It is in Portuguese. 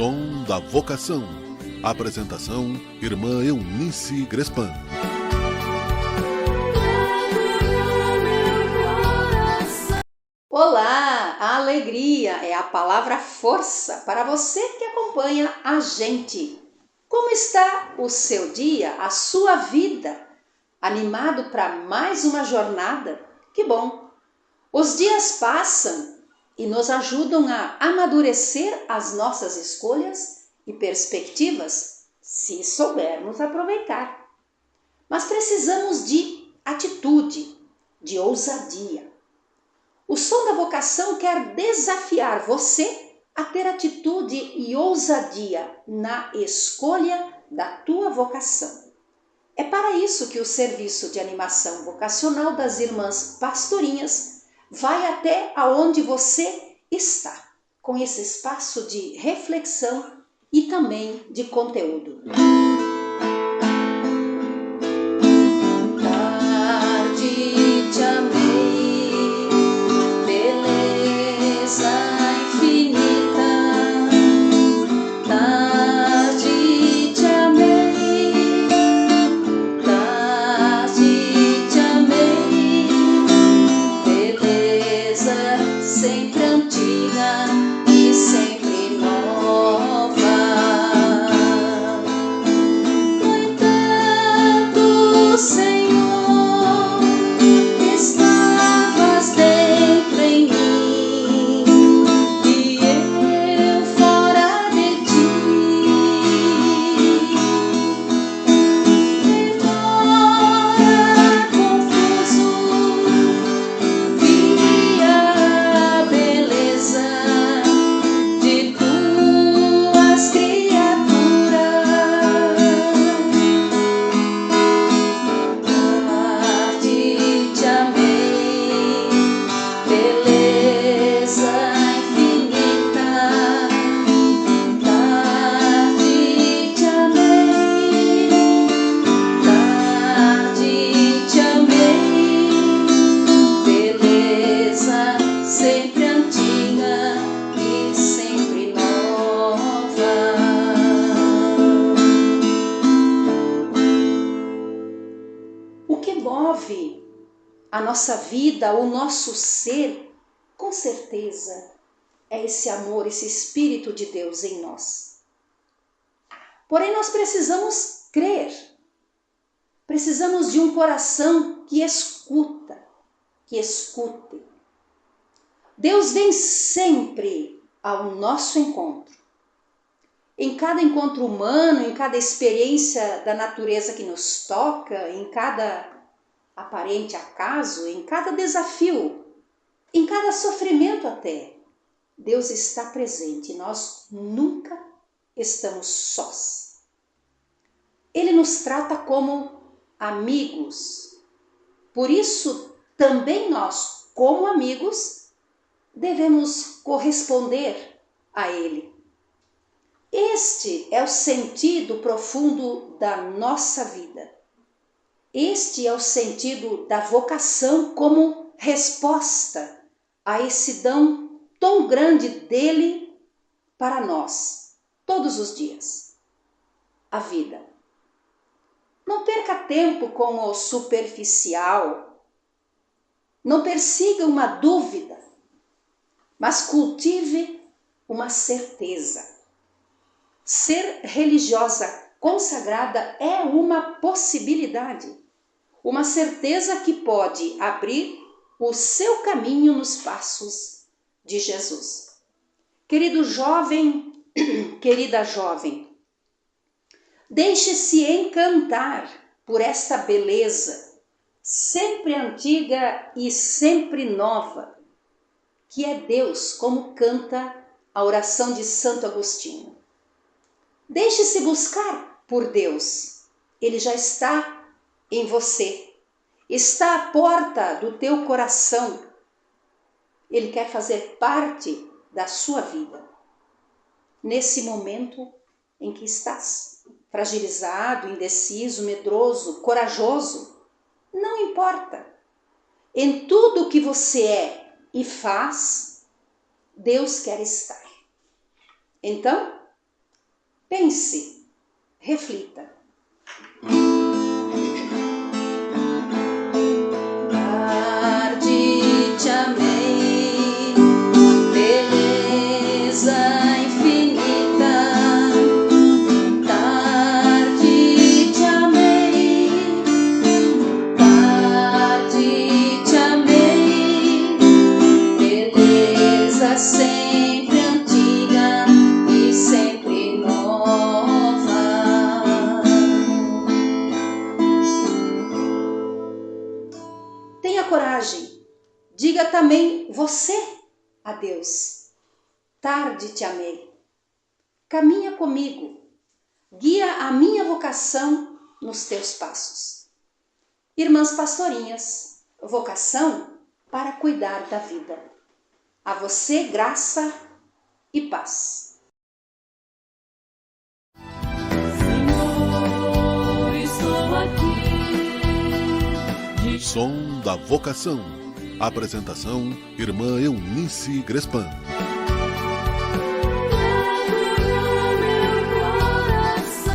Som da Vocação. Apresentação, Irmã Eunice Grespan. Olá, a alegria é a palavra força para você que acompanha a gente. Como está o seu dia, a sua vida? Animado para mais uma jornada? Que bom! Os dias passam e nos ajudam a amadurecer as nossas escolhas e perspectivas, se soubermos aproveitar. Mas precisamos de atitude, de ousadia. O Som da Vocação quer desafiar você a ter atitude e ousadia na escolha da tua vocação. É para isso que o Serviço de Animação Vocacional das Irmãs Pastorinhas vai até aonde você está, com esse espaço de reflexão e também de conteúdo. Tarde te amei, beleza infinita. Tarde te amei, tarde te amei, beleza sempre antiga e sempre nova. No entanto, Senhor, estavas dentro em mim e eu fora de ti. Embora confuso, via a beleza de tuas criaturas. Tarde te amei, beleza infinita. Tarde te amei, tarde te amei, beleza sempre antiga e sempre nova. O que move a nossa vida, o nosso ser, com certeza, é esse amor, esse Espírito de Deus em nós. Porém, nós precisamos crer, precisamos de um coração que escuta, que escute. Deus vem sempre ao nosso encontro. Em cada encontro humano, em cada experiência da natureza que nos toca, em cada aparente acaso, em cada desafio, em cada sofrimento até, Deus está presente. Nós nunca estamos sós. Ele nos trata como amigos. Por isso, também nós, como amigos, devemos corresponder a Ele. Este é o sentido profundo da nossa vida. Este é o sentido da vocação como resposta a esse dom tão grande dele para nós, todos os dias. A vida. Não perca tempo com o superficial. Não persiga uma dúvida, mas cultive uma certeza. Ser religiosa consagrada é uma possibilidade, uma certeza que pode abrir o seu caminho nos passos de Jesus. Querido jovem, querida jovem, deixe-se encantar por esta beleza, sempre antiga e sempre nova, que é Deus, como canta a oração de Santo Agostinho. Deixe-se buscar por Deus. Ele já está em você. Está à porta do teu coração. Ele quer fazer parte da sua vida. Nesse momento em que estás, fragilizado, indeciso, medroso, corajoso, não importa. Em tudo que você é e faz, Deus quer estar. Então, Pense, reflita. Tarde te amei, beleza infinita. Tarde te amei, tarde te amei, beleza sempre antiga e sempre nova. Tenha coragem, diga também você a Deus. Tarde te amei. Caminha comigo, guia a minha vocação nos teus passos. Irmãs Pastorinhas, vocação para cuidar da vida. A você graça e paz. Senhor, estou aqui. Som da Vocação. Apresentação: Irmã Eunice Grespan.